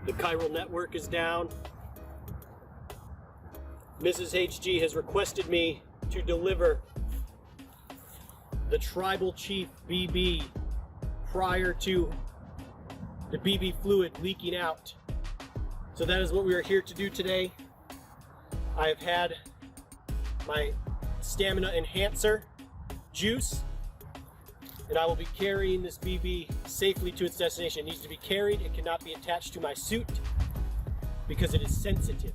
The chiral network is down. Mrs. HG has requested me to deliver the tribal chief BB prior to the BB fluid leaking out. So that is what we are here to do today. I have had my stamina enhancer juice, and I will be carrying this BB safely to its destination. It needs to be carried. It cannot be attached to my suit because it is sensitive.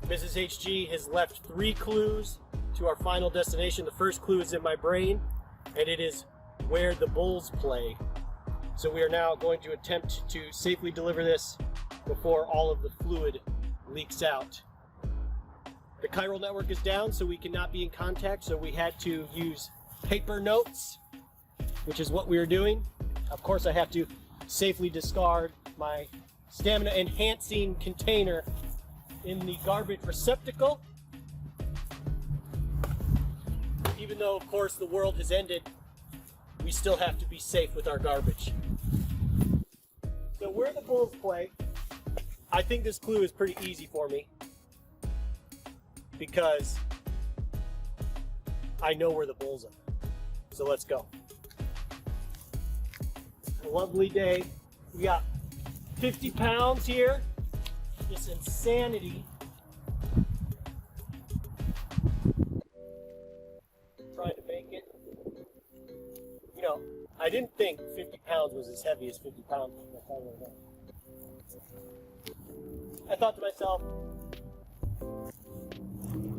Mrs. HG has left 3 clues to our final destination. The first clue is in my brain, and it is where the bulls play. So we are now going to attempt to safely deliver this before all of the fluid leaks out. The chiral network is down, so we cannot be in contact, so we had to use paper notes, which is what we are doing. Of course, I have to safely discard my stamina enhancing container in the garbage receptacle. Even though, of course, the world has ended, we still have to be safe with our garbage. So where the bulls play, I think this clue is pretty easy for me because I know where the bulls are. So let's go. A lovely day. We got 50 pounds here. This insanity. Trying to make it. You know, I didn't think 50 pounds was as heavy as 50 pounds. I thought to myself,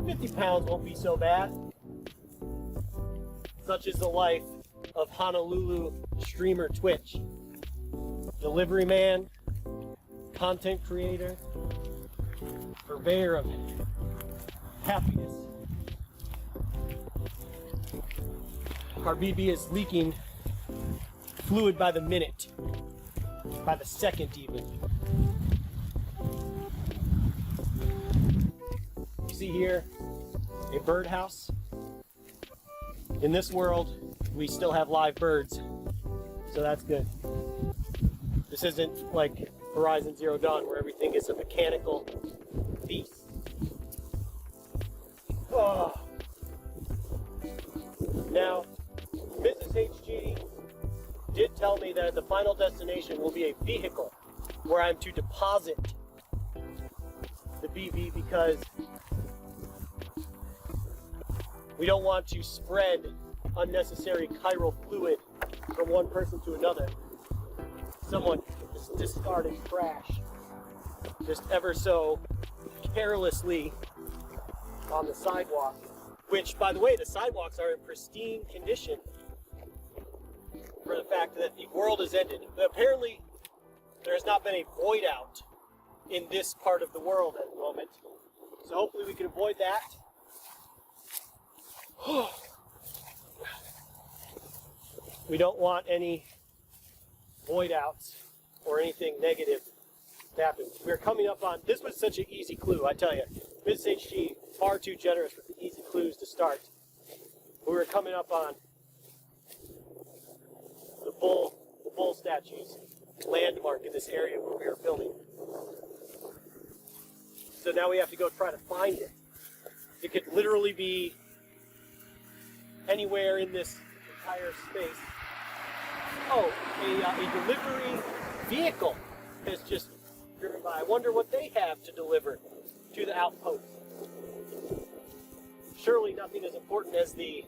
50 pounds won't be so bad. Such is the life of Honolulu streamer Twitch. Delivery man, content creator, purveyor of happiness. Our BB is leaking fluid by the minute, by the second even. You see here a birdhouse. In this world, we still have live birds, so that's good. This isn't like Horizon Zero Dawn where everything is a mechanical beast. Oh. Now, Mrs. HG did tell me that the final destination will be a vehicle where I'm to deposit the BB because we don't want to spread unnecessary chiral fluid from one person to another. Someone just discarded trash just ever so carelessly on the sidewalk, which, by the way, the sidewalks are in pristine condition for the fact that the world has ended. But apparently, there has not been a void out in this part of the world at the moment. So hopefully we can avoid that. We don't want any void outs or anything negative to happen. We're coming up on, this was such an easy clue, I tell you. Ms. HG, far too generous with the easy clues to start. We were coming up on the bull statue's landmark in this area where we are filming. So now we have to go try to find it. It could literally be anywhere in this entire space. Oh, a delivery vehicle has just driven by. I wonder what they have to deliver to the outpost. Surely nothing as important as the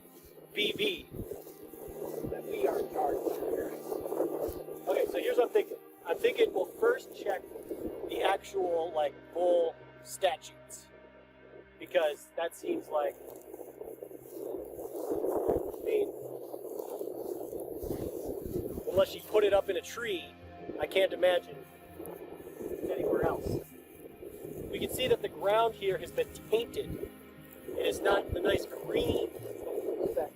BB that we are in charge of here. Okay, so here's what I'm thinking. I'm thinking we'll first check the actual, like, bull statutes. Because that seems like, I mean, unless you put it up in a tree, I can't imagine it's anywhere else. We can see that the ground here has been tainted. It is not the nice green effect.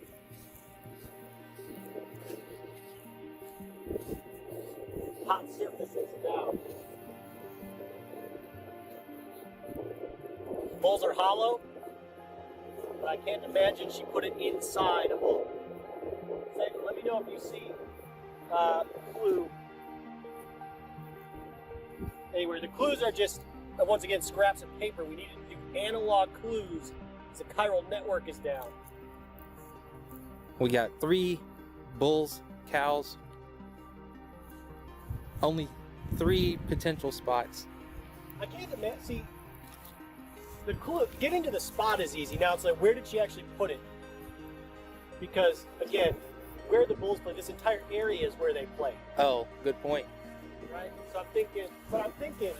Hot surfaces now. Bulls are hollow, but I can't imagine she put it inside a bull. Let me know if you see blue anywhere. The clues are just, once again, scraps of paper. We needed to do analog clues as the chiral network is down. We got 3 bulls, cows, only 3 potential spots. I can't imagine. See, the clue, getting to the spot is easy. Now it's like, where did she actually put it? Because, again, where the bulls play, this entire area is where they play. Oh, good point. Right? So I'm thinking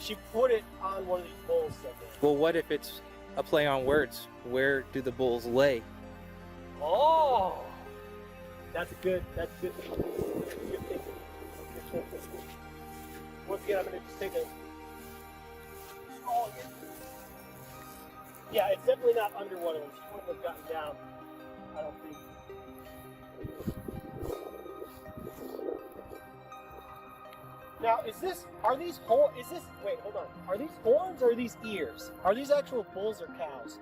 she put it on one of these bulls somewhere. Well, what if it's a play on words? Where do the bulls lay? Oh! That's good. That's good. Good thinking. Once again, I'm going to just take a... Oh, yeah, it's definitely not under one of them. She wouldn't have gotten down, I don't think. Now, wait, hold on. Are these horns or are these ears? Are these actual bulls or cows?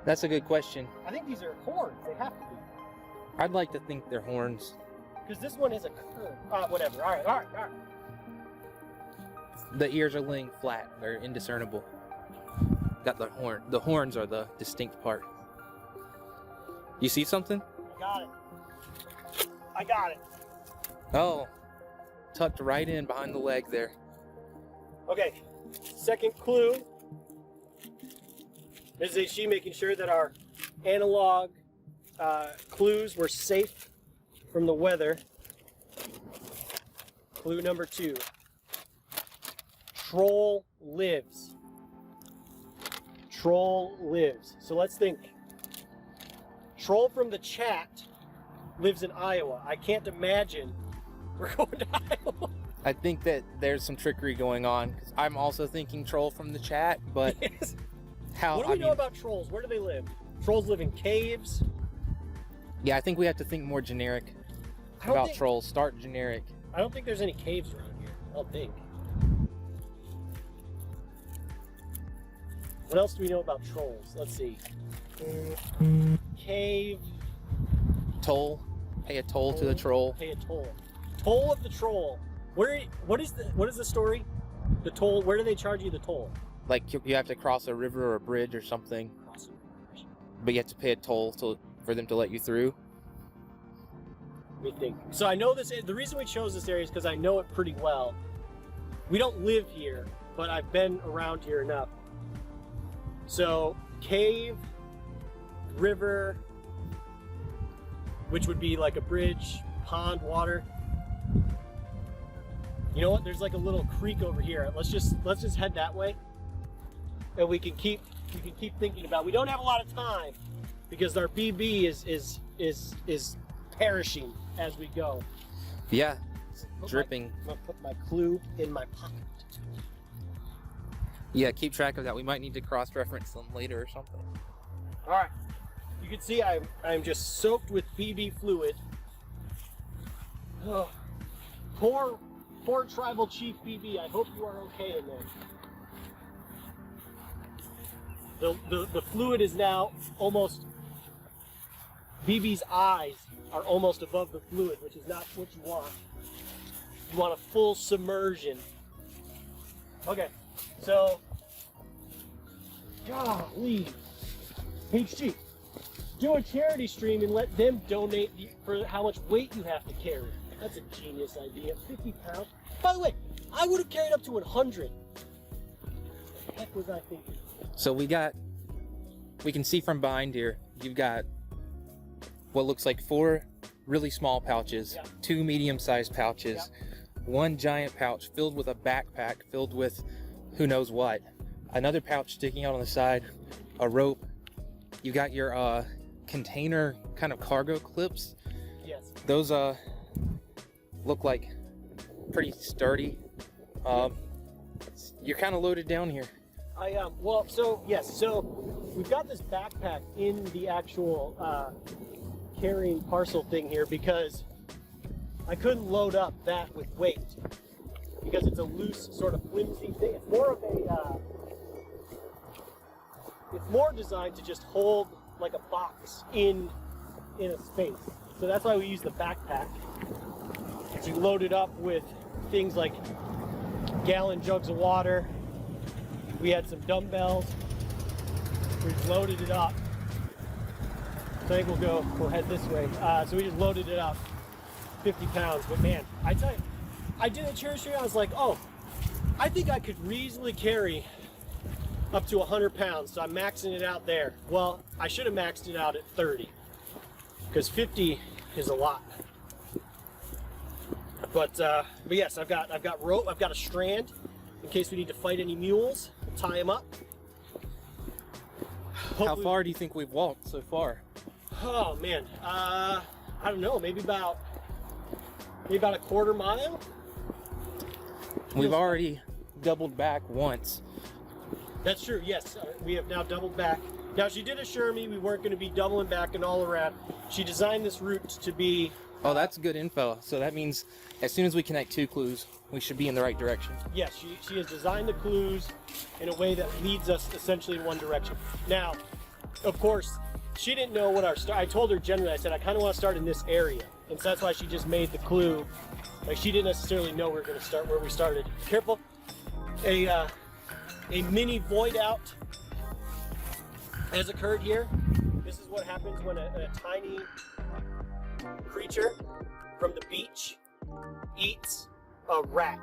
That's a good question. I think these are horns. They have to be. I'd like to think they're horns. Because this one is a curve. Whatever. All right. The ears are laying flat. They're indiscernible. Got the horn. The horns are the distinct part. You see something? I got it. Oh. Tucked right in behind the leg there. Okay. Second clue. This is she making sure that our analog clues were safe from the weather. Clue number 2. Troll lives. Troll lives. So let's think. Troll from the chat lives in Iowa. I can't imagine we're going to Iowa. I think that there's some trickery going on. 'Cause I'm also thinking troll from the chat, but Yes. how? What do we know about trolls? Where do they live? Trolls live in caves. Yeah, I think we have to think more generic about trolls. Start generic. I don't think there's any caves around here. I don't think. What else do we know about trolls? Let's see. Cave. Toll. Pay a toll to the troll. Pay a toll. Toll of the troll. What is the story? The toll. Where do they charge you the toll? Like you have to cross a river or a bridge or something, but you have to pay a toll for them to let you through. Let me think. So I know this. The reason we chose this area is because I know it pretty well. We don't live here, but I've been around here enough. So cave, river, which would be like a bridge, pond, water. You know what? There's like a little creek over here. Let's just head that way, and we can keep thinking about. We don't have a lot of time because our BB is perishing as we go. Yeah, dripping. I'm gonna put my clue in my pocket. Yeah, keep track of that. We might need to cross-reference them later or something. All right. You can see I'm just soaked with BB fluid. Oh, poor Tribal Chief BB. I hope you are okay in there. The fluid is now almost. BB's eyes are almost above the fluid, which is not what you want. You want a full submersion. Okay, so golly, HG, do a charity stream and let them donate for how much weight you have to carry. That's a genius idea. 50 pounds. By the way, I would have carried up to 100. What the heck was I thinking? So we can see from behind here, you've got what looks like 4 really small pouches, Yeah. 2 medium-sized pouches, 1 giant pouch filled with a backpack filled with who knows what, another pouch sticking out on the side, a rope. You got your container kind of cargo clips. Yes. Those look like pretty sturdy. You're kind of loaded down here. I am. Well, so yes. So we've got this backpack in the actual carrying parcel thing here because I couldn't load up that with weight because it's a loose sort of flimsy thing. It's more of a. It's more designed to just hold like a box in a space. So that's why we use the backpack to load it up with things like gallon jugs of water. We had some dumbbells. We loaded it up. So I think we'll head this way. So we just loaded it up, 50 pounds. But man, I tell you, I did a church here. I was like, oh, I think I could reasonably carry up to 100 pounds. So I'm maxing it out there. Well, I should have maxed it out at 30 because 50 is a lot. But yes, I've got rope. I've got a strand in case we need to fight any mules. We'll tie them up. How far do you think we've walked so far? Oh man, I don't know. Maybe about a quarter mile. We've already doubled back once. That's true. Yes, we have now doubled back. Now she did assure me we weren't going to be doubling back and all around. She designed this route to be. Oh, that's good info. So that means as soon as we connect 2 clues, we should be in the right direction. Yes, she has designed the clues in a way that leads us essentially in one direction. Now, of course, she didn't know what our start. I told her generally, I said, I kind of want to start in this area. And so that's why she just made the clue. Like, she didn't necessarily know we were going to start where we started. Careful. A mini void out has occurred here. This is what happens when a tiny creature from the beach eats a rat.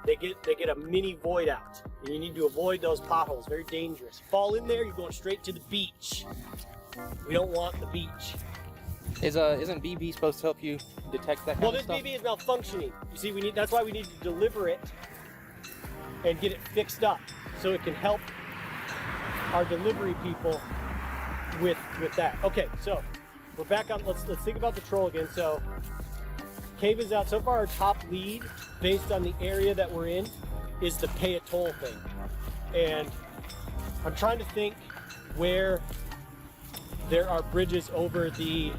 They get a mini void out, and you need to avoid those potholes. Very dangerous. Fall in there, you're going straight to the beach. We don't want the beach. Isn't BB supposed to help you detect that kind of stuff? Well, this BB is malfunctioning. You see, that's why we need to deliver it and get it fixed up so it can help our delivery people with that. Okay, so we're back on. Let's think about the troll again. So cave is out. So far, our top lead, based on the area that we're in, is the pay a toll thing. And I'm trying to think where there are bridges over the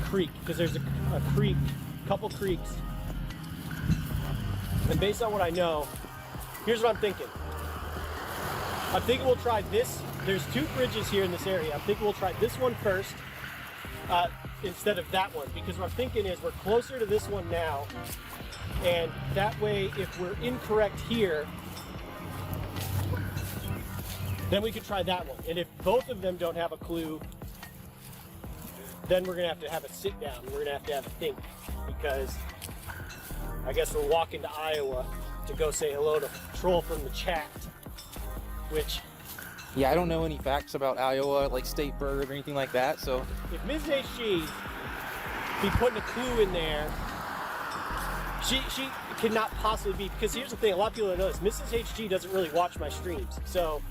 creek, because there's a creek, couple creeks. And based on what I know, here's what I'm thinking. I'm thinking we'll try this. There's 2 bridges here in this area. I'm thinking we'll try this one first instead of that one, because what I'm thinking is we're closer to this one now, and that way if we're incorrect here, then we could try that one. And if both of them don't have a clue, then we're gonna have a sit down. We're gonna have a think, because I guess we're walking to Iowa to go say hello to Troll from the chat, which... Yeah, I don't know any facts about Iowa, like state bird or anything like that, so... If Mrs. HG be putting a clue in there, she cannot possibly be, because here's the thing, a lot of people don't know this, Mrs. HG doesn't really watch my streams, so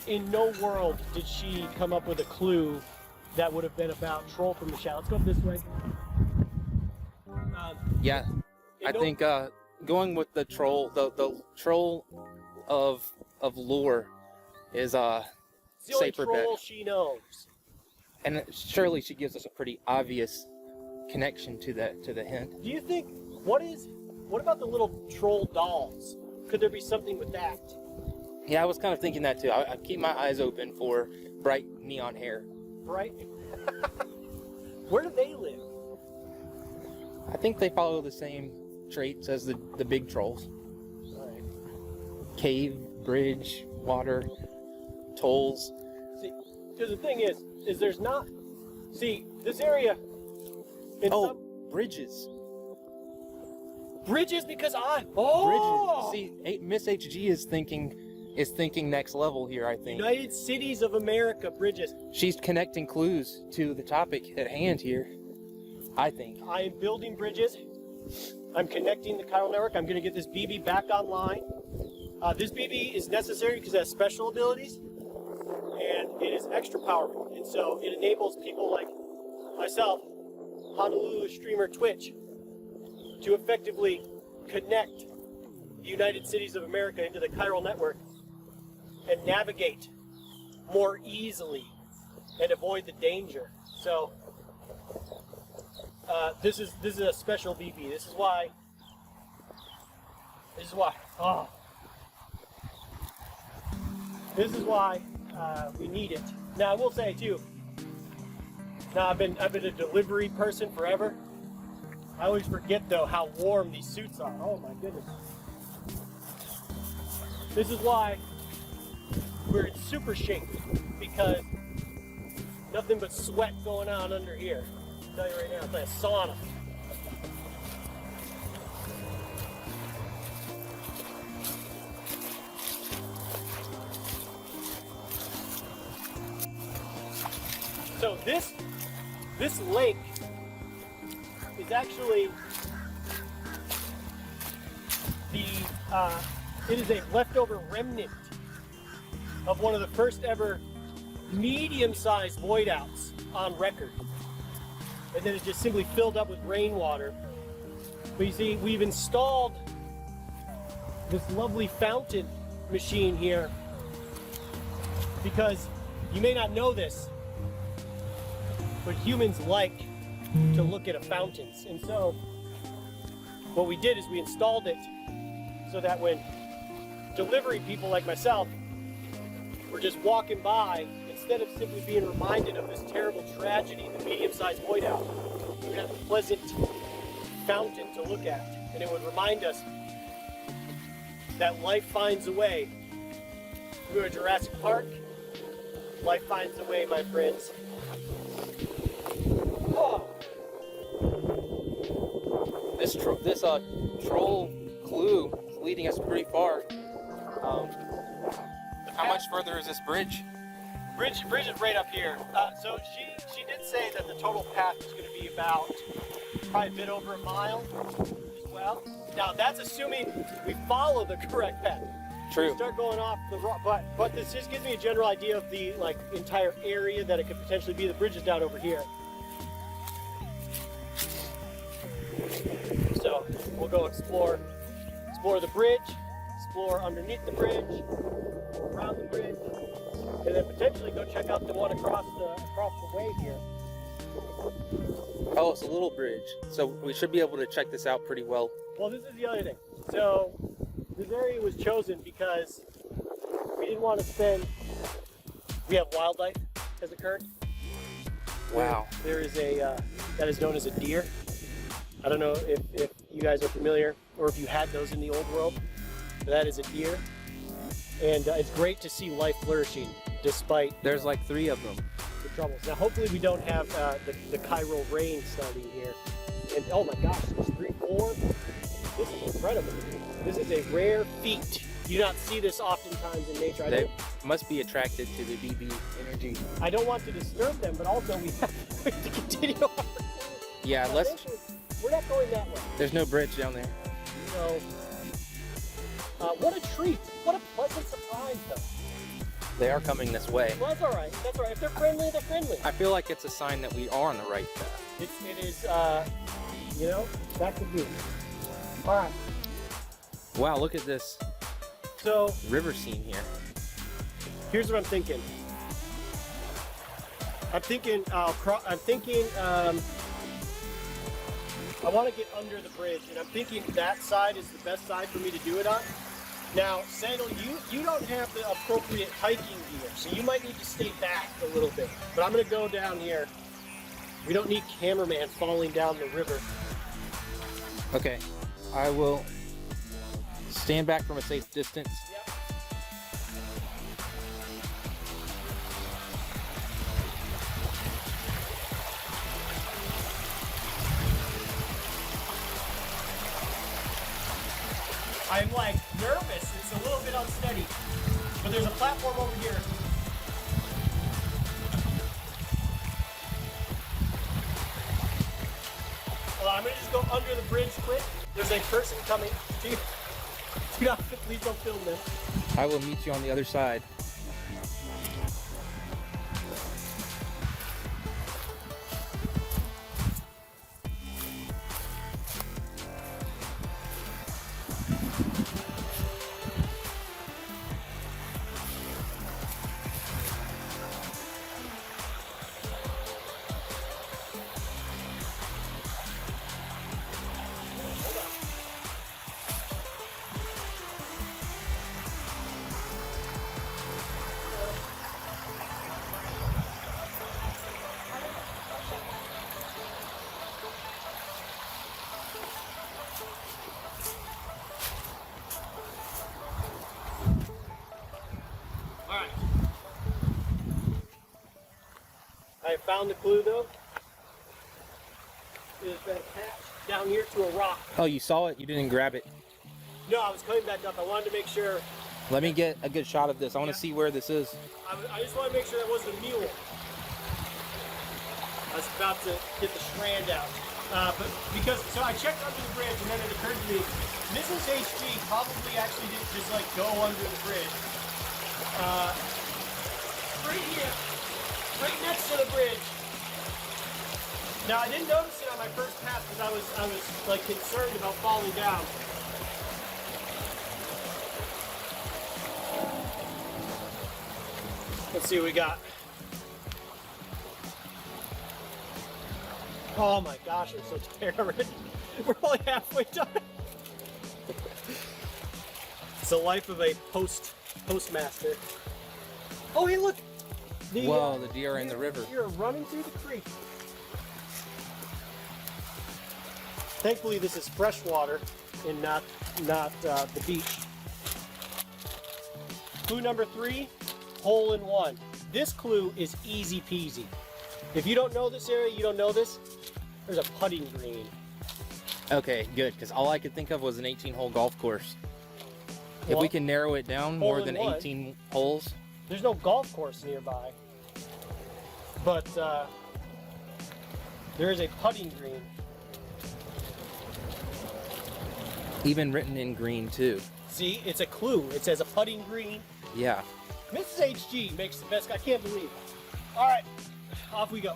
in no world did she come up with a clue that would have been about Troll from the chat. Let's go up this way. Yeah, I think going with the troll, the troll of lore is it's the only safer troll bet. she knows. And surely she gives us a pretty obvious connection to the hint. Do you think, what about the little troll dolls? Could there be something with that? Yeah, I was kind of thinking that too. I keep my eyes open for bright neon hair. Right? Where do they live? I think they follow the same traits as the big trolls. All right. Cave, bridge, water, tolls. See, because the thing is there's not. See, this area. Bridges. Bridges, because Bridges. See, Miss HG is thinking next level here, I think. United Cities of America bridges. She's connecting clues to the topic at hand here, I think. I am building bridges. I'm connecting the chiral network. I'm going to get this BB back online. This BB is necessary because it has special abilities, and it is extra powerful. And so it enables people like myself, Honolulu streamer Twitch, to effectively connect the United Cities of America into the chiral network and navigate more easily and avoid the danger. So this is a special BB. This is why we need it. Now I will say too. Now I've been a delivery person forever, I always forget though how warm these suits are. Oh my goodness. This is why we're in super shape, because nothing but sweat going on under here. I'll tell you right now, it's like a sauna. So this lake is actually it is a leftover remnant of one of the first ever medium-sized void outs on record. And then it just simply filled up with rainwater. But you see, we've installed this lovely fountain machine here because you may not know this, but humans like to look at fountains. And so what we did is we installed it so that when delivery people like myself were just walking by, instead of simply being reminded of this terrible tragedy, the medium-sized void out, we would have a pleasant fountain to look at. And it would remind us that life finds a way. We were at Jurassic Park. Life finds a way, my friends. Oh. This troll clue is leading us pretty far. How much further is this bridge? Bridge is right up here. So she did say that the total path is going to be about probably a bit over a mile as well. Now that's assuming we follow the correct path. True. We start going off the road, but this just gives me a general idea of the entire area that it could potentially be. The bridge is down over here. So we'll go explore the bridge, explore underneath the bridge, around the bridge, and then potentially go check out the one across the way here. Oh, it's a little bridge. So we should be able to check this out pretty well. Well, this is the other thing. So this area was chosen because we didn't want to we have wildlife as a current. Wow. There is that is known as a deer. I don't know if you guys are familiar or if you had those in the old world. That is a deer. And it's great to see life flourishing despite There's like 3 of them. the troubles. Now, hopefully we don't have the chiral rain starting here. And oh my gosh, there's 3, 4. This is incredible. This is a rare feat. You do not see this oftentimes in nature. They must be attracted to the BB energy. I don't want to disturb them, but also we have to continue our course. Yeah, We're not going that way. There's no bridge down there. So, what a treat. What a pleasant surprise, though. They are coming this way. Well, that's all right. That's all right. If they're friendly, they're friendly. I feel like it's a sign that we are on the right path. It is, that could be. All right. Wow, look at this So, river scene here. here's what I'm thinking. I want to get under the bridge, and I'm thinking that side is the best side for me to do it on. Now, Sandal, you don't have the appropriate hiking gear, so you might need to stay back a little bit. But I'm going to go down here. We don't need cameraman falling down the river. Okay, I will stand back from a safe distance. Yep. I'm like nervous. It's a little bit unsteady. But there's a platform over here. Well, I'm gonna just go under the bridge quick. There's a person coming. Please don't film them. I will meet you on the other side. found the clue though. It has been attached down here to a rock. Oh, you saw it? You didn't grab it? No, I was coming back up. I wanted to make sure. Let me get a good shot of this. I want to see where this is. I just want to make sure that wasn't a mule. I was about to get the strand out. So I checked under the bridge and then it occurred to me, Mrs. HG probably actually didn't just like go under the bridge. Right here, right next to the bridge. Now I didn't notice it on my first pass because I was like concerned about falling down. Let's see what we got. Oh my gosh, I'm so tired already. We're only halfway done. It's the life of a postmaster. Oh, hey, look! Whoa, the deer are in the river. You're running through the creek. Thankfully, this is fresh water and not the beach. Clue number 3, hole in one. This clue is easy peasy. If you don't know this area, you don't know this, there's a putting green. Okay, good, because all I could think of was an 18-hole golf course. If Well, we can narrow it down more than hole in one. 18 holes. There's no golf course nearby, but there is a putting green. Even written in green, too. See, it's a clue. It says a putting green. Yeah. Mrs. HG makes the best. I can't believe it. All right, off we go.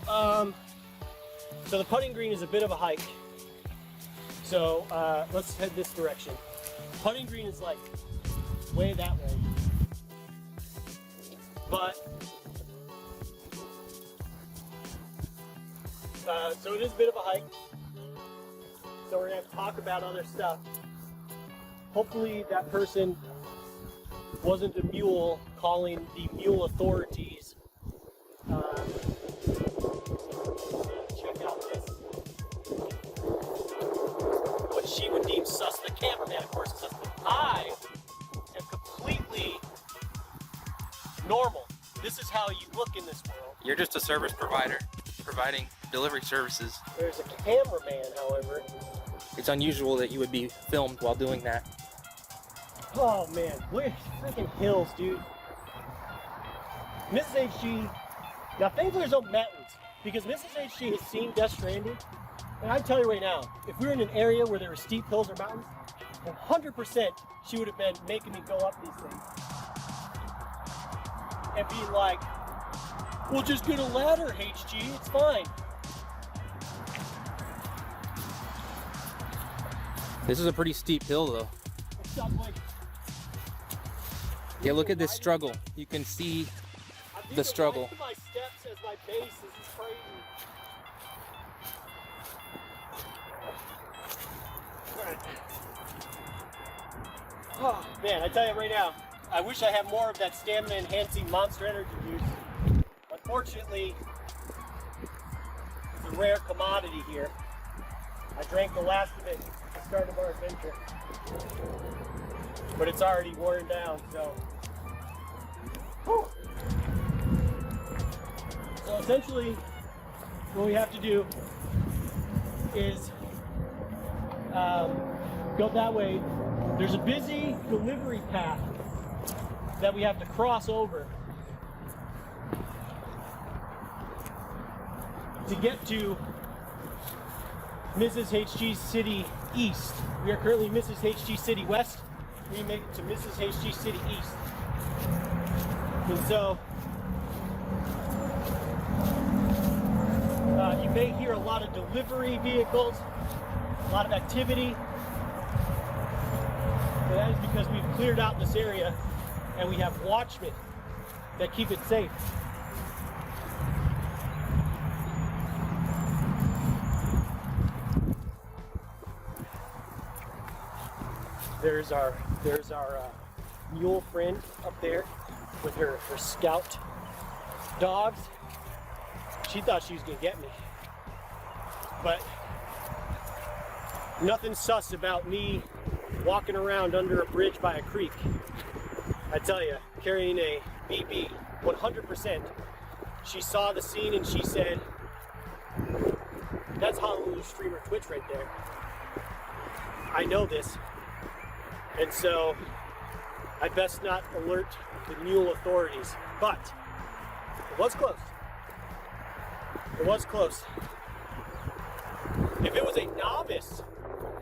So the putting green is a bit of a hike. So let's head this direction. Putting green is like way that way. But so it is a bit of a hike. So we're gonna have to talk about other stuff. Hopefully that person wasn't a mule calling the mule authorities. Check out this. What she would deem sus. The cameraman, of course, says I am completely normal. This is how you look in this world. You're just a service provider, providing delivery services. There's a cameraman, however. It's unusual that you would be filmed while doing that. Oh man, look at these freaking hills, dude. Mrs. HG, now thankfully there's no mountains, because Mrs. HG has seen Death Stranding, and I tell you right now, if we were in an area where there were steep hills or mountains, 100% she would have been making me go up these things. And being like, we'll just get a ladder, HG, it's fine. This is a pretty steep hill, though. It's not like, Yeah, look at this struggle. You can see the struggle. My steps as my base. This is crazy. Oh man, I tell you right now, I wish I had more of that stamina enhancing Monster Energy juice. Unfortunately, it's a rare commodity here. I drank the last of it at the start of our adventure, but it's already worn down, so. Whew. So essentially, what we have to do is go that way. There's a busy delivery path that we have to cross over to get to Mrs. HG City East. We are currently Mrs. HG City West. We make it to Mrs. HG City East. And so, you may hear a lot of delivery vehicles, a lot of activity. But that is because we've cleared out this area and we have watchmen that keep it safe. There's our mule friend up there with her scout dogs. She thought she was gonna get me, but nothing sus about me walking around under a bridge by a creek. I tell you, carrying a BB 100% she saw the scene and she said, "That's Honolulu streamer Twitch right there. I know this, and so I best not alert the mule authorities." But it was close. It was close. If it was a novice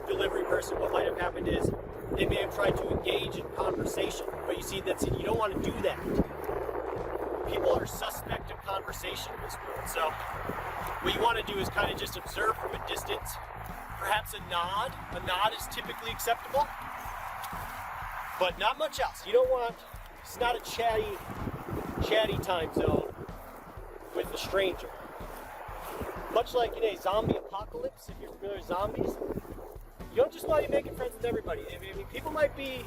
delivery person, what might have happened is they may have tried to engage in conversation. But you see, you don't want to do that. People are suspect of conversation in this world. So what you want to do is kind of just observe from a distance. Perhaps a nod. A nod is typically acceptable. But not much else. You don't want, it's not a chatty time zone with a stranger. Much like in a zombie apocalypse, if you're familiar with zombies, you don't just want to be making friends with everybody. I mean, people might be,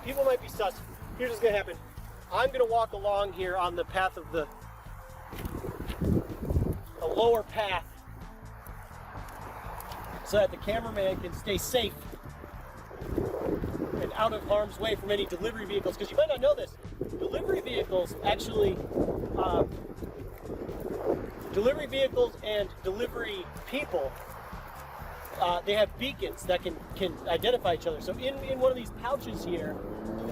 people might be sus. Here's what's going to happen. I'm going to walk along here on the path of the lower path so that the cameraman can stay safe and out of harm's way from any delivery vehicles. Because you might not know this, delivery vehicles actually, delivery vehicles and delivery people, they have beacons that can identify each other. So in one of these pouches here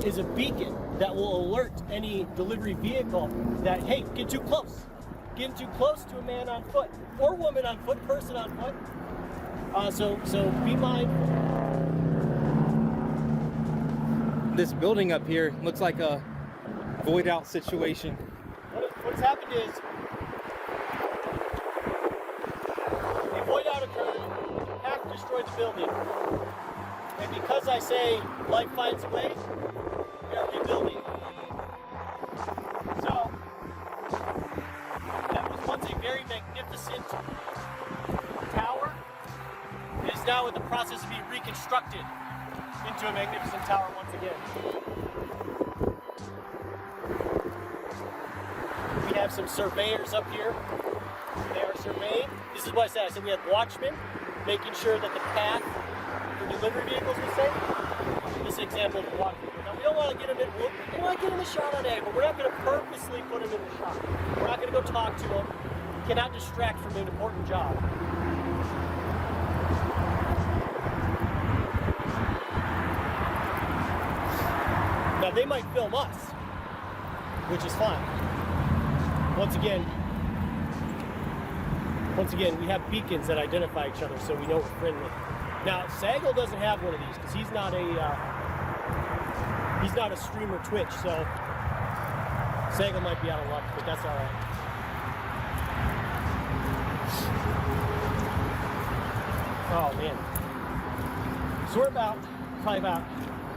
is a beacon that will alert any delivery vehicle that, hey, get too close. Getting too close to a man on foot, or woman on foot, person on foot. So be mindful. This building up here looks like a void out situation. What's happened is a void out occurred, half destroyed the building. And because I say life finds a way, we are rebuilding. So that was once a very magnificent tower. It is now in the process of being reconstructed into a magnificent tower once again. We have some surveyors up here. They are surveying. This is what I said we had watchmen making sure that the path for delivery vehicles was safe. This is an example of the watchmen. Now we don't want to get them in. We want to get them in the shot on A, but we're not going to purposely put them in the shot. We're not going to go talk to them. We cannot distract from an important job. Now they might film us, which is fine. Once again, we have beacons that identify each other, so we know we're friendly. Now, Sagal doesn't have one of these because he's not a streamer Twitch, so Sagal might be out of luck, but that's all right. Oh man, so we're probably about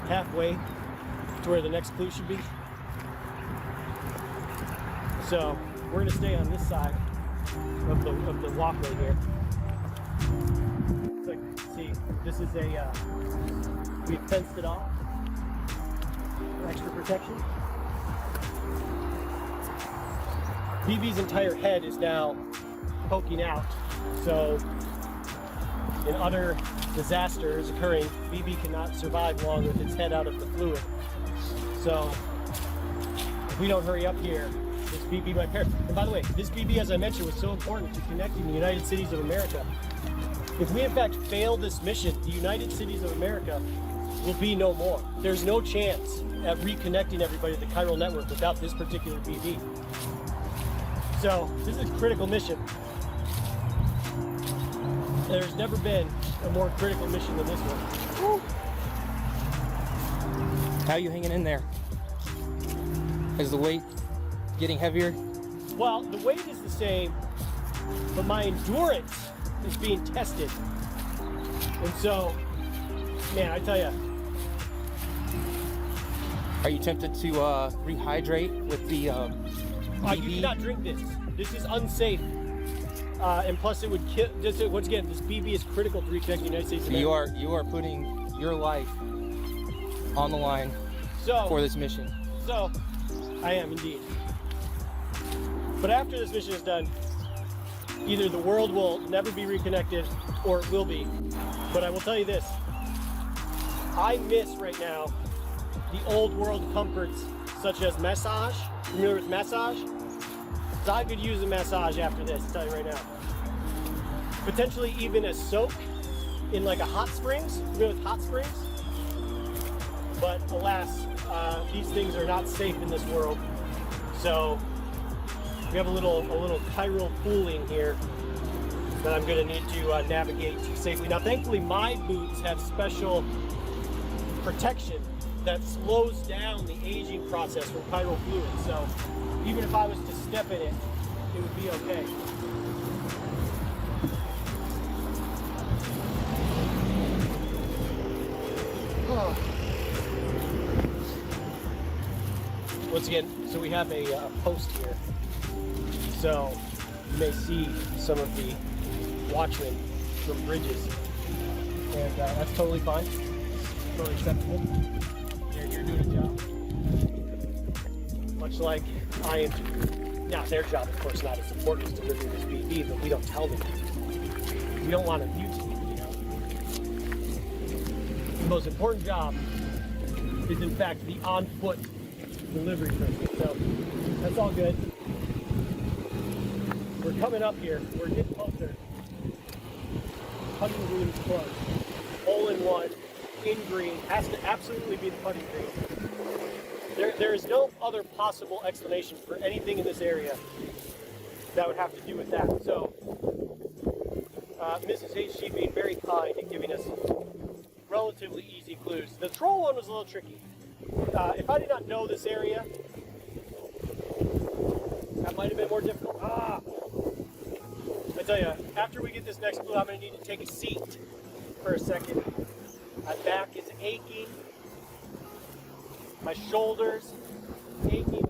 halfway to where the next clue should be. So we're gonna stay on this side of the walkway here. So see, this is we fenced it off for extra protection. BB's entire head is now poking out, so in other disasters occurring, BB cannot survive long with its head out of the fluid. So if we don't hurry up here, this BB might perish. And by the way, this BB, as I mentioned, was so important to connecting the United Cities of America. If we in fact fail this mission, the United Cities of America will be no more. There's no chance at reconnecting everybody to the chiral network without this particular BB. So this is a critical mission. There's never been a more critical mission than this one. Woo. How are you hanging in there? Is the weight getting heavier? Well, the weight is the same, but my endurance is being tested. And so, man, I tell you. Are you tempted to rehydrate with the BB? You cannot drink this. This is unsafe. And plus it would kill, once again, this BB is critical to reconnect the United States of America. You are putting your life on the line for this mission. So, I am indeed. But after this mission is done, either the world will never be reconnected or it will be. But I will tell you this, I miss right now the old world comforts such as massage. Familiar with massage? So I could use a massage after this, I'll tell you right now. Potentially even a soak in like a hot springs, with hot springs. But alas, these things are not safe in this world. So we have a little chiral pooling here that I'm gonna need to navigate safely. Now thankfully my boots have special protection that slows down the aging process from chiral fluid. So even if I was to step in it, it would be okay. Once again, so we have a post here. So you may see some of the watchmen from bridges. And that's totally fine. Totally acceptable. You're doing a job. Much like I am. Now, their job, of course, not as important as delivering this BB, but we don't tell them. We don't want to mutilate, you know. The most important job is, in fact, the on-foot delivery person. So that's all good. We're coming up here. We're getting closer. Putting green is close. Hole in one, in green, has to absolutely be the putting green. There is no other possible explanation for anything in this area that would have to do with that. So, Mrs. HG being very kind and giving us relatively easy clues. The troll one was a little tricky. If I did not know this area, that might have been more difficult. I tell you, after we get this next clue, I'm going to need to take a seat for a second. My back is aching. My shoulders aching.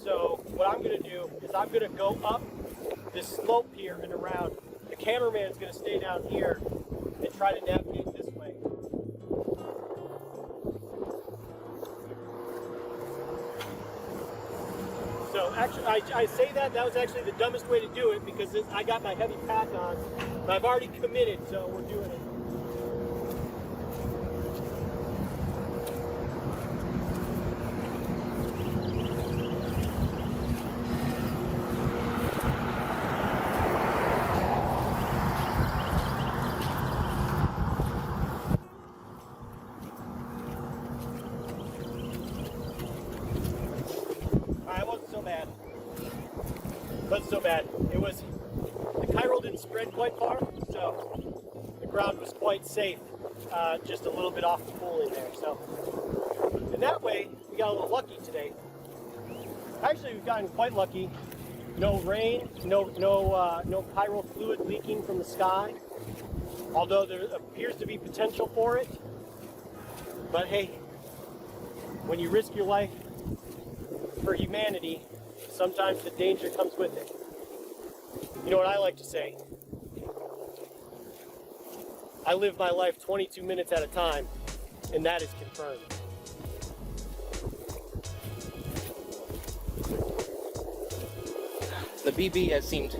So what I'm going to do is I'm going to go up this slope here and around. The cameraman's going to stay down here and try to navigate this way. So actually, I say that was actually the dumbest way to do it because I got my heavy pack on, but I've already committed, so we're doing it. Wasn't so bad. It was, the chiral didn't spread quite far, so the ground was quite safe. Just a little bit off the pool in there. So, in that way, we got a little lucky today. Actually, we've gotten quite lucky. No rain, no chiral fluid leaking from the sky. Although there appears to be potential for it. But hey, when you risk your life for humanity, sometimes the danger comes with it. You know what I like to say? I live my life 22 minutes at a time, and that is confirmed. The BB has seemed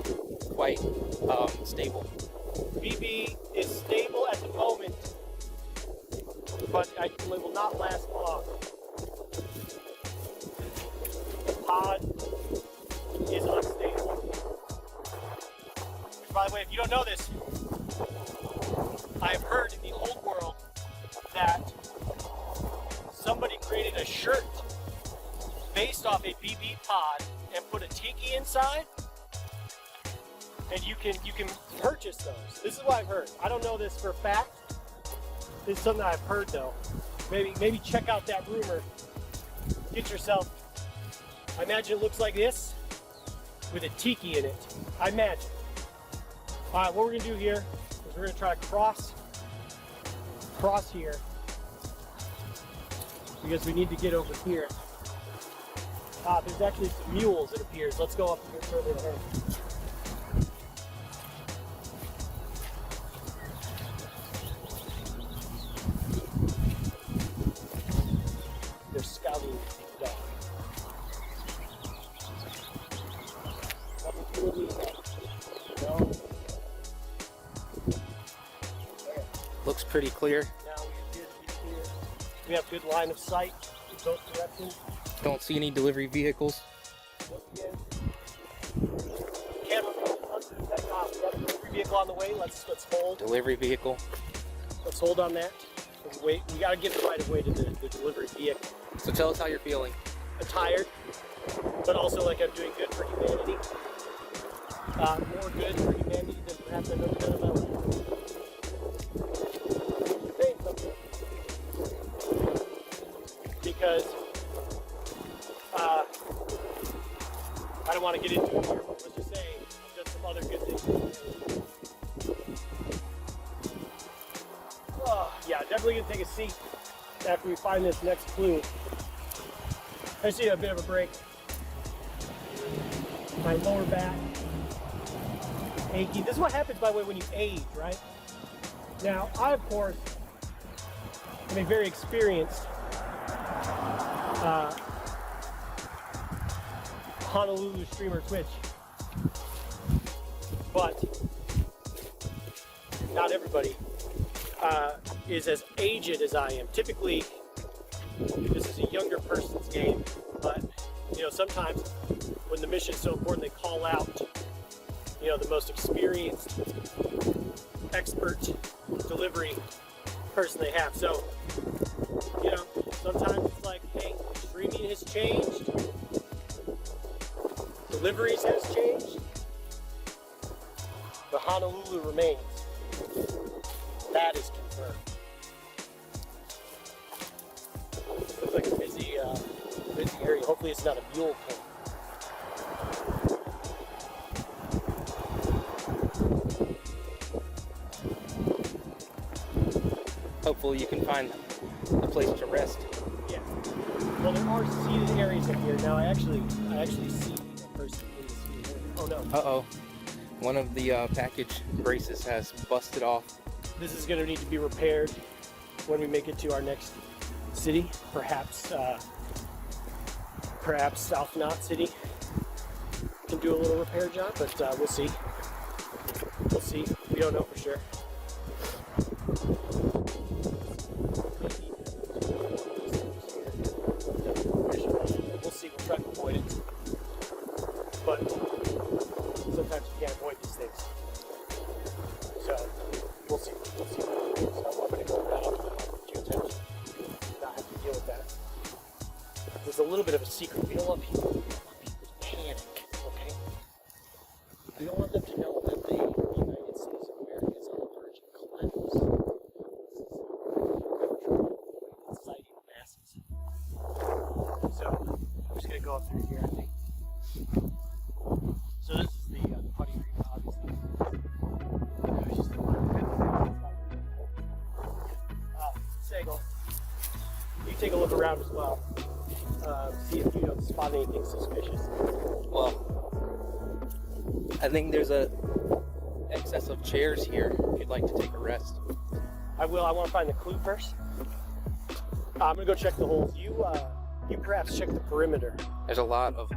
quite stable. BB is stable at the moment, but it will not last long. The pod is unstable. By the way, if you don't know this, I've heard in the old world that somebody created a shirt based off a BB pod and put a tiki inside, and you can purchase those. This is what I've heard. I don't know this for a fact. This is something I've heard though. Maybe check out that rumor. Get yourself. I imagine it looks like this with a tiki in it. I imagine. All right, what we're gonna do here is we're gonna try to cross here because we need to get over here. There's actually some mules, it appears. Let's go up here further ahead. They're scouting the dog. No. Looks pretty clear. Now we appear to be clear. We have good line of sight. those directions. Don't see any delivery vehicles. Once again, camera take off. We have a delivery vehicle on the way. Let's hold. Delivery vehicle. Let's hold on that. Wait, we gotta give the right of way to the delivery vehicle. So tell us how you're feeling. I'm tired, but also like I'm doing good for humanity. More good for humanity than perhaps I've ever done in my life. Saying something. Because I don't want to get into it here, but let's just say I've done some other good things. Oh, yeah, definitely gonna take a seat after we find this next clue. I just need a bit of a break. My lower back achy. This is what happens, by the way, when you age, right? Now, I, of course, am a very experienced Honolulu streamer Twitch, but not everybody is as aged as I am. Typically, this is a younger person's game, but you know, sometimes when the mission is so important, they call out, you know, the most experienced, expert delivery person they have. So, you know, sometimes it's like, hey, streaming has changed, deliveries has changed, but Honolulu remains. That is confirmed. Looks like a busy area. Hopefully it's not a mule camp. Hopefully you can find a place to rest. Yeah. Well, there are seated areas up here. Now I actually see a person in the seated area. Oh no. Uh-oh. One of the package braces has busted off. This is going to need to be repaired when we make it to our next city. Perhaps South Knot City can do a little repair job, but we'll see. We'll see. We don't know for sure. We'll see. We'll try to avoid it. But sometimes you can't avoid these things. So we'll see. We'll see. So I'm going to go around to attention. Not have to deal with that. There's a little bit of a secret. We don't want people to panic, okay? We don't want them to know that the United States of America is on the verge of collapse. This is inciting masses. So I'm just going to go up through here, I think. So this is the putty green, obviously. It's just a lot of good Sagal, you take a look around as well. See if you don't spot anything suspicious. Well, I think there's a excess of chairs here if you'd like to take a rest. I will. I want to find the clue first. I'm gonna go check the holes. You perhaps check the perimeter. There's a lot of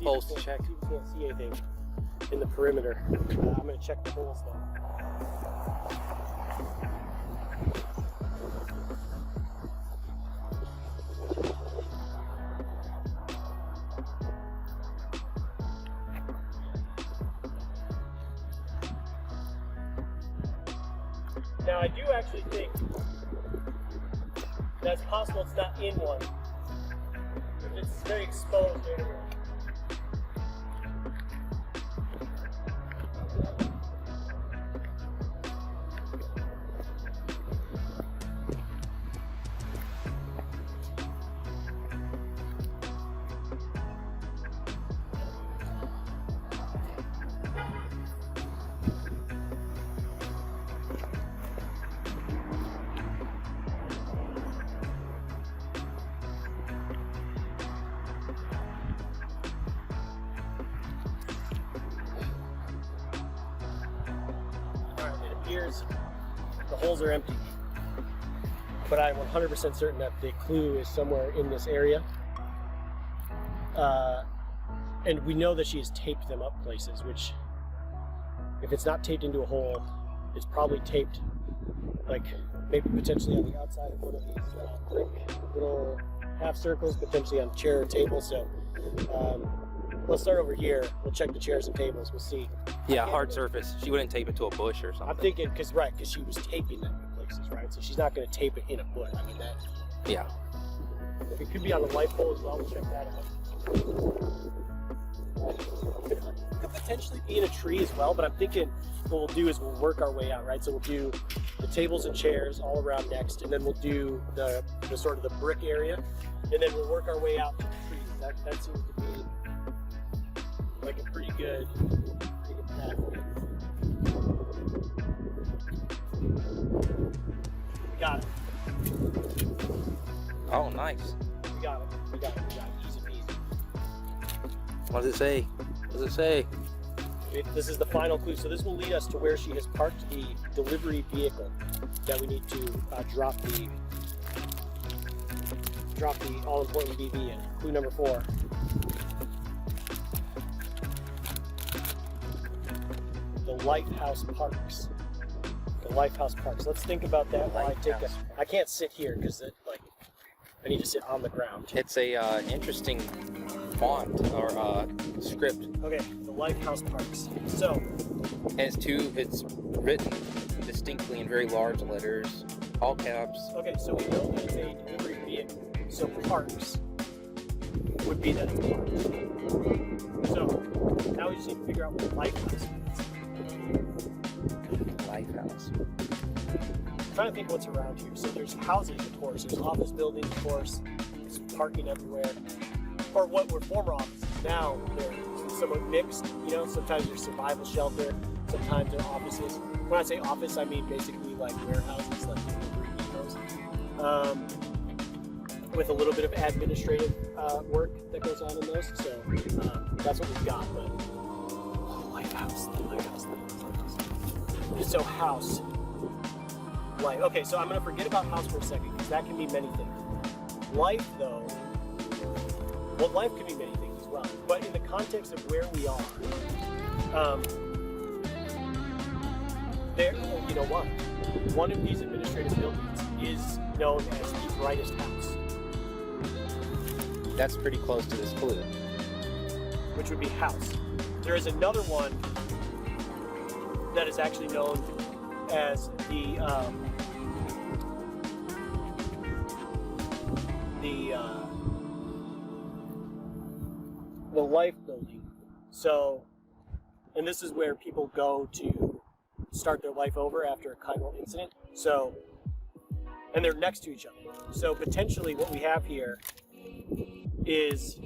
holes to check. See if we can't see anything in the perimeter. I'm gonna check the holes now. Now I do actually think that's possible it's not in one. It's very exposed area. The holes are empty, but I'm 100% certain that the clue is somewhere in this area. And we know that she has taped them up places, which, if it's not taped into a hole, it's probably taped, like, maybe potentially on the outside of one of these brick little half circles, potentially on chair or table. So let's start over here. We'll check the chairs and tables. We'll see. Yeah, hard surface. She wouldn't tape it to a bush or something. I'm thinking, because she was taping them in places, right? So she's not going to tape it in a bush. I mean, that. Yeah. It could be on the light pole as well. We'll check that out. Could potentially be in a tree as well, but I'm thinking what we'll do is we'll work our way out, right? So we'll do the tables and chairs all around next, and then we'll do the sort of the brick area, and then we'll work our way out to the trees. That seems to be like a pretty good path. Got it. Oh, nice. We got it. Easy peasy. What does it say? What does it say? This is the final clue. So this will lead us to where she has parked the delivery vehicle that we need to drop the all-important BB in. Clue number 4. The Lighthouse Parks. The Lighthouse Parks. Let's think about that while I can't sit here because I need to sit on the ground. It's a interesting font or script. Okay, the Lighthouse Parks. So, and it's written distinctly in very large letters, all caps. Okay, so we know that it's a delivery vehicle. So parks would be that it's parks. So now we just need to figure out what the lighthouse means. Lighthouse. I'm trying to think what's around here. So there's houses, of course. There's office buildings, of course. There's parking everywhere. Or what were former offices. Now they're somewhat mixed. You know, sometimes there's survival shelter. Sometimes they're offices. When I say office, I mean basically like warehouses, like delivery depots. With a little bit of administrative work that goes on in those. So that's what we've got. But the lighthouse. So house. Life. Okay, so I'm going to forget about house for a second because that can be many things. Life, though, well, life can be many things as well. But in the context of where we are, there, you know what? One of these administrative buildings is known as the brightest house. That's pretty close to this clue. Which would be house. There is another one that is actually known as the life building. So, and this is where people go to start their life over after a chiral incident. So, and they're next to each other. So potentially what we have here is,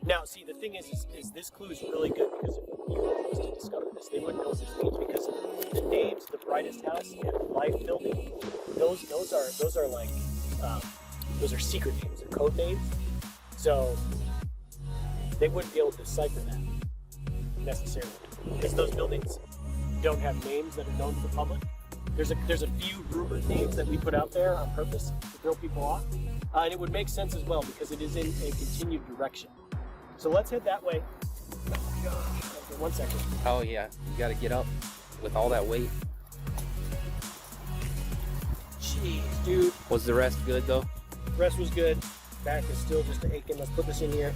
now see, the thing is this clue is really good because if people was to discover this, they wouldn't know these names because the names, the brightest house and life building, those are like those are secret names, they're code names. So they wouldn't be able to decipher that necessarily because those buildings don't have names that are known to the public. There's a few rumored names that we put out there on purpose to throw people off, and it would make sense as well because it is in a continued direction. So let's head that way. Okay, 1 second. Oh yeah, you gotta get up with all that weight. Jeez, dude. Was the rest good though? Rest was good. Back is still just aching. Let's put this in here.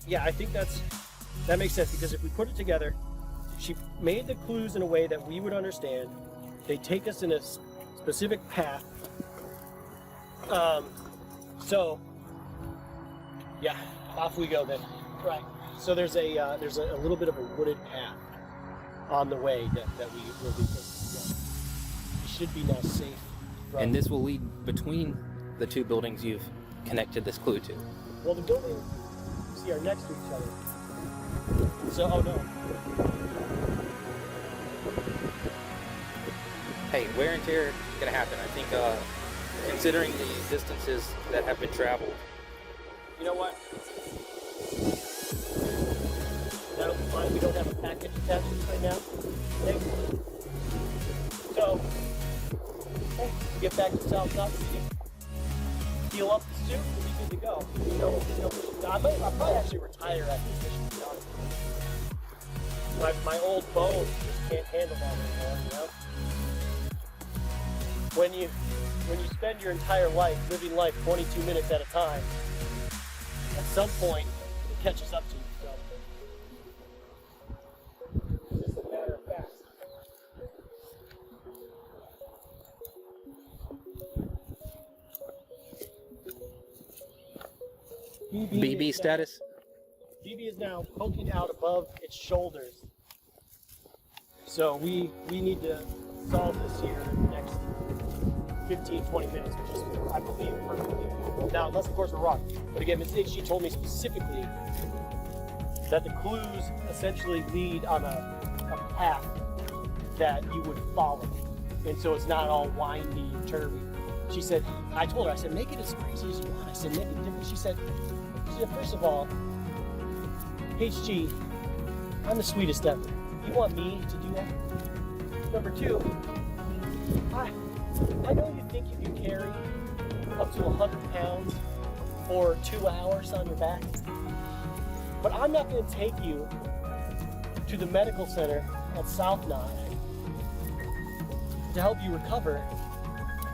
Yeah, I think that makes sense because if we put it together, she made the clues in a way that we would understand. They take us in a specific path. So yeah, off we go then. Right. So there's a little bit of a wooded path on the way that we will be taking. We should be now safe. And this will lead between the two buildings you've connected this clue to. Well, the buildings, see, are next to each other. So, oh no. Hey, wear and tear is gonna happen. I think, considering the distances that have been traveled. You know what? That'll be fine. We don't have a package attached right now. Okay. So, okay, get back to South Top City. Heal up the suit, we'll be good to go. I'll probably actually retire after this mission, to be honest with you. My old bones just can't handle that anymore, you know? when you spend your entire life living life 22 minutes at a time, at some point it catches up to you. So it's just a matter of fact. BB status. BB is now poking out above its shoulders. So we need to solve this here in the next 15, 20 minutes, which is, I believe, perfectly. Now, unless of course we're wrong. But again, Ms. HG told me specifically that the clues essentially lead on a path that you would follow. And so it's not all windy and turvy. She said, I told her, I said, make it as crazy as you want. I said, make it different. She said, first of all, HG, I'm the sweetest ever. You want me to do that? Number two, I know you think you can carry up to 100 pounds for 2 hours on your back, but I'm not going to take you to the medical center at South Notch to help you recover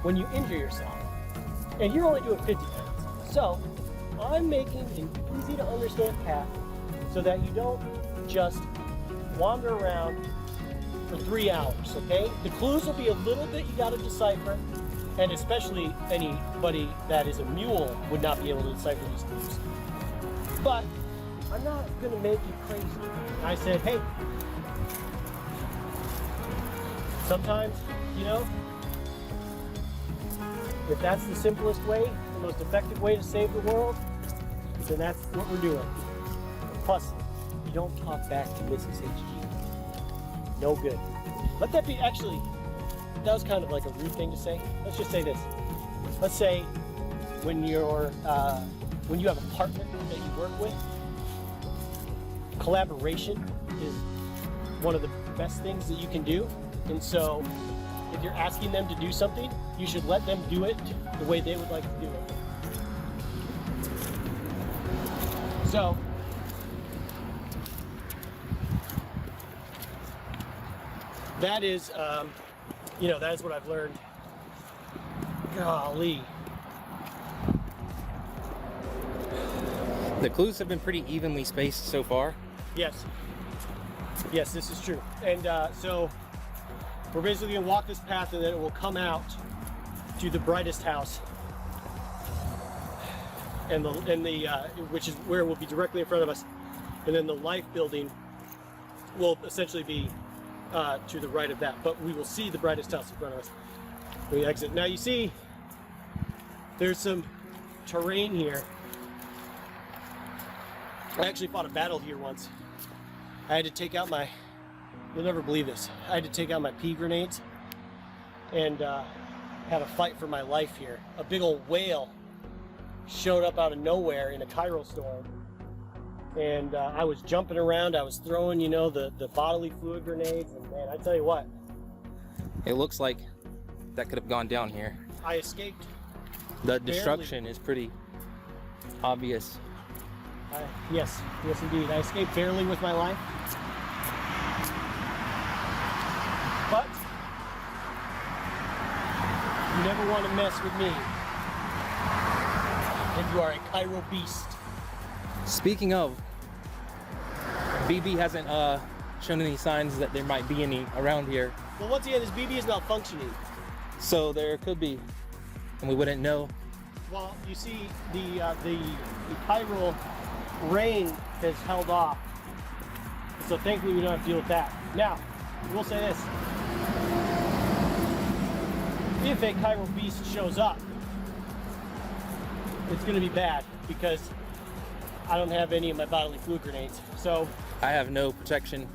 when you injure yourself. And you're only doing 50 pounds. So I'm making an easy to understand path so that you don't just wander around for 3 hours, okay? The clues will be a little bit you gotta decipher, and especially anybody that is a mule would not be able to decipher these clues. But I'm not gonna make you crazy. I said, hey, sometimes, if that's the simplest way, the most effective way to save the world, then that's what we're doing. Plus, you don't talk back to Mrs. HG. No good. Let that be, actually, that was kind of like a rude thing to say. Let's just say this. Let's say when you have a partner that you work with, collaboration is one of the best things that you can do. And so if you're asking them to do something, you should let them do it the way they would like to do it. So, that is, that is what I've learned. Golly. The clues have been pretty evenly spaced so far. Yes. Yes, this is true. And so we're basically gonna walk this path and then it will come out to the brightest house. And the which is where it will be directly in front of us. And then the life building will essentially be to the right of that. But we will see the brightest house in front of us when we exit. Now you see there's some terrain here. I actually fought a battle here once. I had to take out my, you'll never believe this, I had to take out my pea grenades and had a fight for my life here. A big old whale showed up out of nowhere in a Cairo storm. And I was jumping around, I was throwing, the bodily fluid grenades, and man, I tell you what. It looks like that could have gone down here. I escaped. The destruction is pretty obvious. Yes indeed. I escaped barely with my life. But you never want to mess with me. And you are a Cairo beast. Speaking of, BB hasn't shown any signs that there might be any around here. Well, once again, this BB is malfunctioning. So there could be, and we wouldn't know. Well, you see, the Cairo rain has held off. So thankfully we don't have to deal with that. Now, we'll say this. If a Cairo beast shows up, it's going to be bad because I don't have any of my bodily fluid grenades. So I have no protection,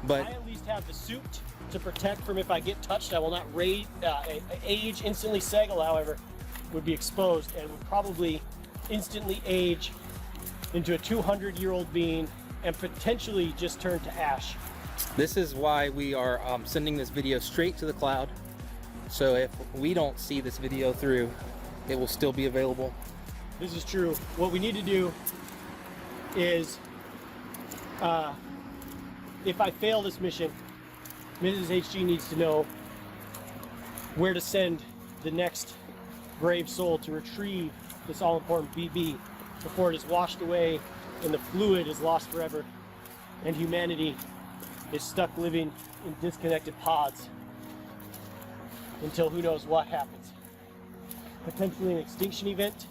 but I at least have the suit to protect from if I get touched. I will not age, instantly Segel, however, would be exposed and would probably instantly age into a 200-year-old being and potentially just turn to ash. This is why we are sending this video straight to the cloud. So if we don't see this video through, it will still be available. This is true. What we need to do is, if I fail this mission, Mrs. HG needs to know where to send the next brave soul to retrieve this all-important BB before it is washed away and the fluid is lost forever and humanity is stuck living in disconnected pods until who knows what happens. Potentially an extinction event.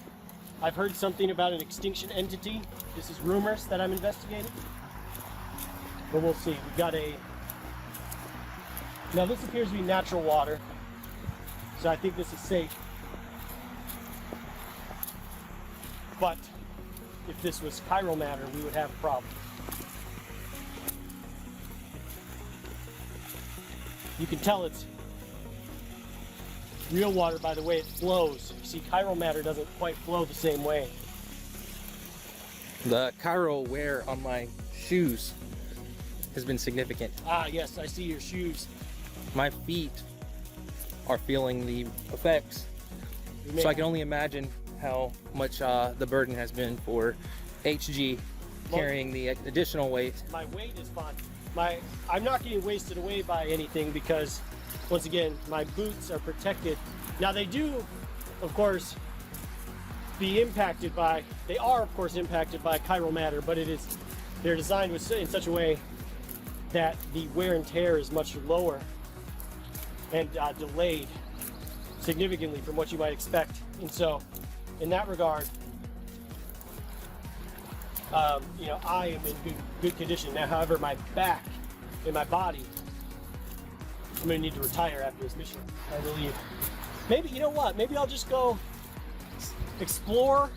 I've heard something about an extinction entity. This is rumors that I'm investigating, but we'll see. We've got now this appears to be natural water, so I think this is safe. But if this was chiral matter, we would have a problem. You can tell it's real water by the way it flows. You see, chiral matter doesn't quite flow the same way. The chiral wear on my shoes has been significant. Ah, yes, I see your shoes. My feet are feeling the effects, so I can only imagine how much the burden has been for HG carrying the additional weight. My weight is fine. I'm not getting wasted away by anything because, once again, my boots are protected. Now they do, of course, they are of course impacted by chiral matter, but they're designed in such a way that the wear and tear is much lower and delayed significantly from what you might expect. And so, in that regard, I am in good condition. Now, however, my back and my body, I'm gonna need to retire after this mission, I believe. Maybe, you know what? Maybe I'll just go explore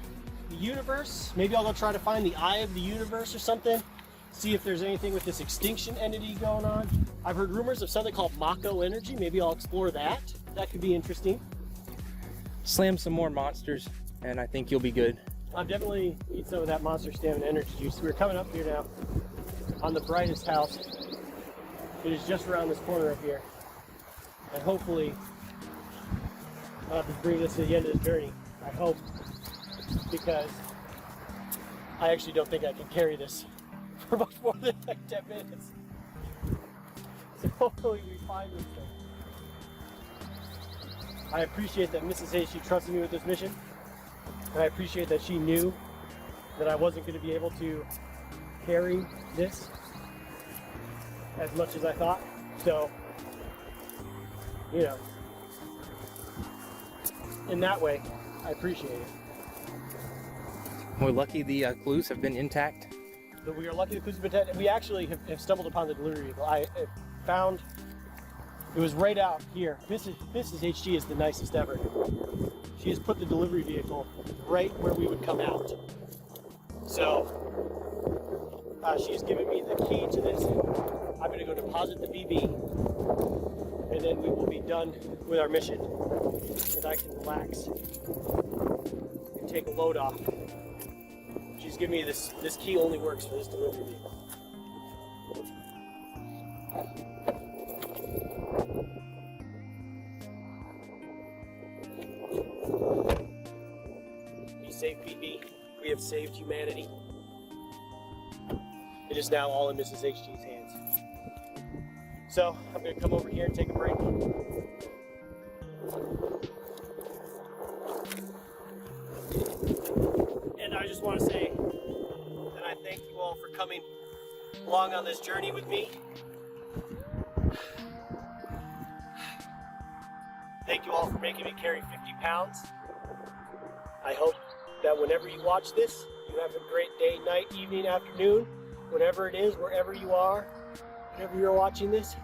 the universe. Maybe I'll go try to find the eye of the universe or something. See if there's anything with this extinction entity going on. I've heard rumors of something called Mako energy. Maybe I'll explore that. That could be interesting. Slam some more monsters, and I think you'll be good. I'll definitely eat some of that Monster Stamina energy juice. We're coming up here now on the brightest house. It is just around this corner up here. And hopefully, I'll have to bring this to the end of the journey. I hope. Because I actually don't think I can carry this for much more than like 10 minutes. So hopefully we find this thing. I appreciate that Mrs. Hayes, she trusted me with this mission. And I appreciate that she knew that I wasn't going to be able to carry this as much as I thought. So, in that way, I appreciate it. We're lucky the clues have been intact. But we are lucky the clues have been intact. We actually have stumbled upon the delivery vehicle. I found it was right out here. Mrs. HG is the nicest ever. She has put the delivery vehicle right where we would come out. So she's given me the key to this. I'm going to go deposit the BB, and then we will be done with our mission. And I can relax and take a load off. She's given me this key only works for this delivery vehicle. Be safe, BB. We have saved humanity. It is now all in Mrs. HG's hands. So I'm going to come over here and take a break. And I just want to say that I thank you all for coming along on this journey with me. Thank you all for making me carry 50 pounds. I hope that whenever you watch this, you have a great day, night, evening, afternoon, whatever it is, wherever you are, whenever you're watching this.